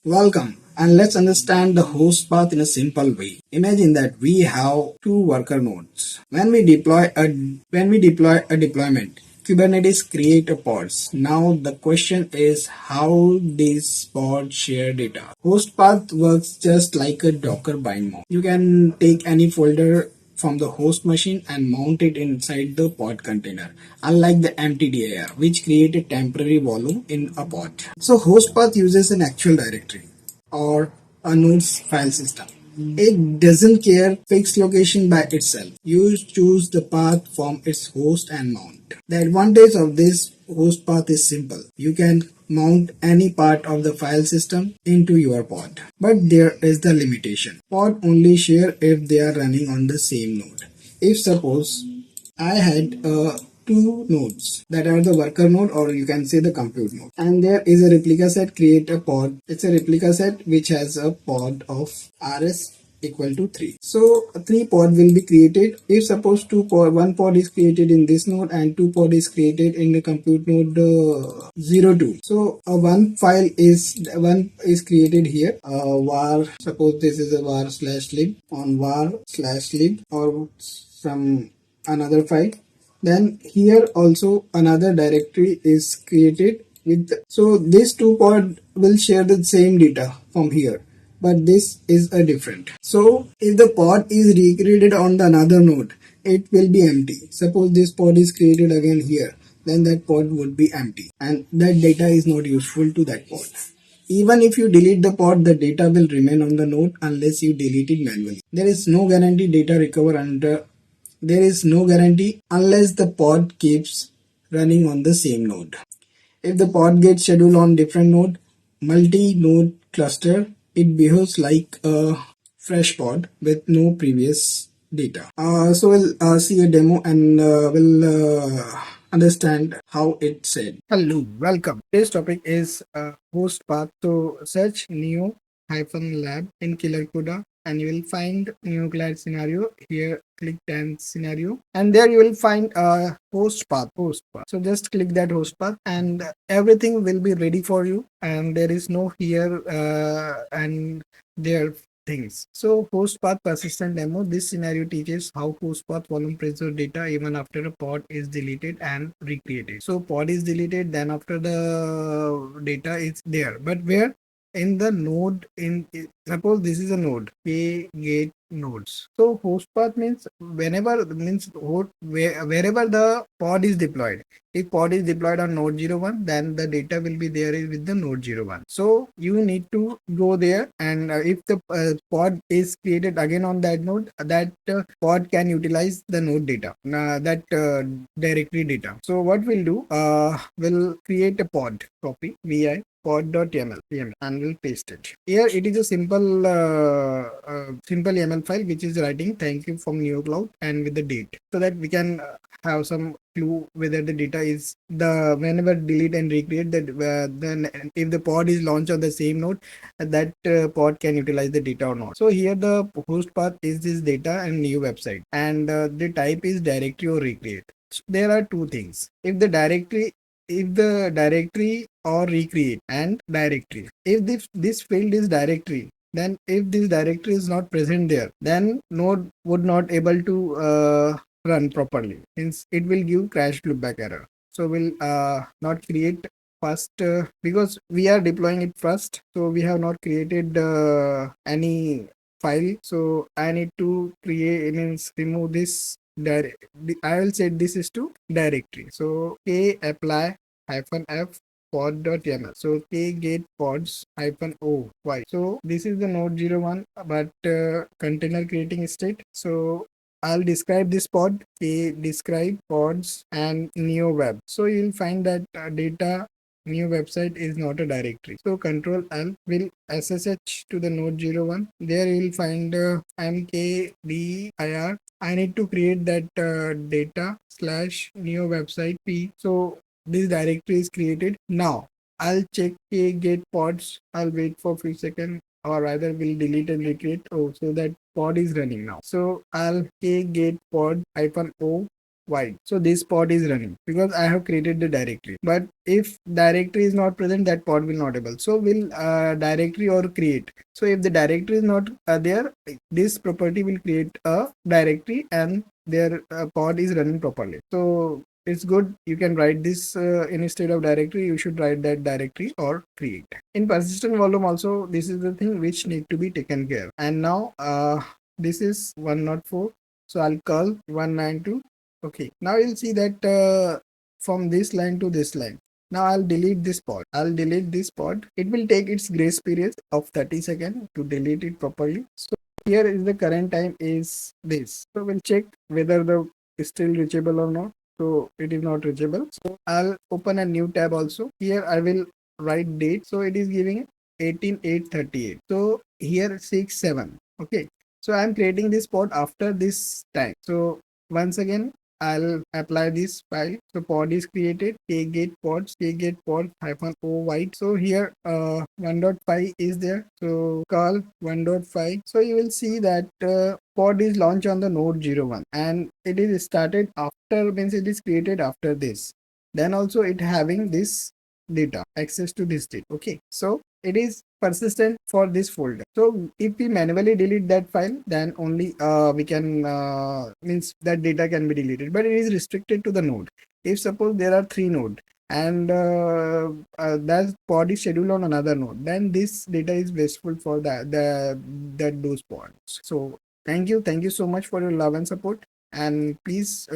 Welcome, and let's understand the host path in a simple way. Imagine that we have two worker nodes. When we deploy a deployment, Kubernetes create a pods. Now the question is how these pods share data. Host path works just like a Docker bind mount. You can take any folder from the host machine and mount it inside the pod container, unlike the empty dir, which create a temporary volume in a pod. So host path uses an actual directory or a node's file system. It doesn't care fixed location by itself. You choose the path from its host and mount. The advantage of this host path is simple. You can mount any part of the file system into your pod. But there is the limitation. Pod only share if they are running on the same node. If suppose I had two nodes that are the worker node, or you can say the compute node, and there is a replica set create a pod. It's a replica set which has a pod of rs equal to 3. So 3 pod will be created. If suppose one pod is created in this node and 2 pod is created in the compute node 02. So one is created here. Var, suppose this is a var slash lib on var slash lib or some another file. Then here also another directory is created with, so these two pod will share the same data from here, but this is a different. So if the pod is recreated on the another node, it will be empty. Suppose this pod is created again here, then that pod would be empty and that data is not useful to that pod. Even if you delete the pod, the data will remain on the node unless you delete it manually. There is no guarantee data recover under There is no guarantee unless the pod keeps running on the same node. If the pod gets scheduled on different node, multi-node cluster, it behaves like a fresh pod with no previous data. So we'll see a demo and we'll understand how it said. Hello, welcome. Today's topic is host path. So search neo-lab in Killer Kuda and you will find Neokloud scenario. Here click 10 scenario and there you will find a host path. So just click that host path and everything will be ready for you, and there is no here and there things. So host path persistent demo. This scenario teaches how host path volume preserve data even after a pod is deleted and recreated. So pod is deleted, then after the data is there, but where? In the node, suppose this is a node k gate nodes. So host path means wherever the pod is deployed. If pod is deployed on node 01, then the data will be there with the node 01. So you need to go there, and if the pod is created again on that node, that pod can utilize the node data, that directory data. So what we'll do, we'll create a pod copy vi pod.yaml and we'll paste it here. It is a simple YAML file which is writing thank you from Neokloud and with the date, so that we can have some clue whether the data is the whenever delete and recreate that then if the pod is launched on the same node, that pod can utilize the data or not. So here the host path is this data and new website, and the type is directory or recreate. So there are two things. If the directory or recreate and directory. If this field is directory, then if this directory is not present there, then node would not able to run properly. Hence, it will give crash loopback error. So we'll not create first because we are deploying it first. So we have not created any file. So I need to remove this I will set this is to directory. So k apply -f pod.yaml. So k get pods -o y. So this is the node 01, but container creating state. So I'll describe this pod, k describe pods and neo web. So you'll find that data new website is not a directory. So control L will SSH to the node 01. There you will find mkdir. I need to create that data slash neo website p. So this directory is created. Now I'll check k get pods. I'll wait for a few seconds, or rather will delete and recreate. Oh, so that pod is running now. So I'll k get pod -o white. So this pod is running because I have created the directory. But if directory is not present, that pod will not able. So will directory or create. So if the directory is not there, this property will create a directory and their pod is running properly. So it's good. You can write this instead of directory, you should write that directory or create. In persistent volume also, this is the thing which need to be taken care. And now this is 104. So I'll call 192. Okay, now you'll see that from this line to this line. Now I'll delete this pod. I'll delete this pod. It will take its grace period of 30 seconds to delete it properly. So here is the current time is this. So we'll check whether the is still reachable or not. So it is not reachable. So I'll open a new tab also. Here I will write date. So it is giving 18/8/38. So here 6/7. Okay. So I'm creating this pod after this time. So once again I'll apply this file. So pod is created, kget pods, kget pod -o white. So here 1.5 is there. So call 1.5. So you will see that pod is launched on the node 01 and it is started after, means it is created after this. Then also it having this data, access to this data. Okay, so it is persistent for this folder. So if we manually delete that file, then only we can means that data can be deleted, but it is restricted to the node. If suppose there are 3 nodes and that pod is scheduled on another node, then this data is wasteful for that those pods. So thank you so much for your love and support, and please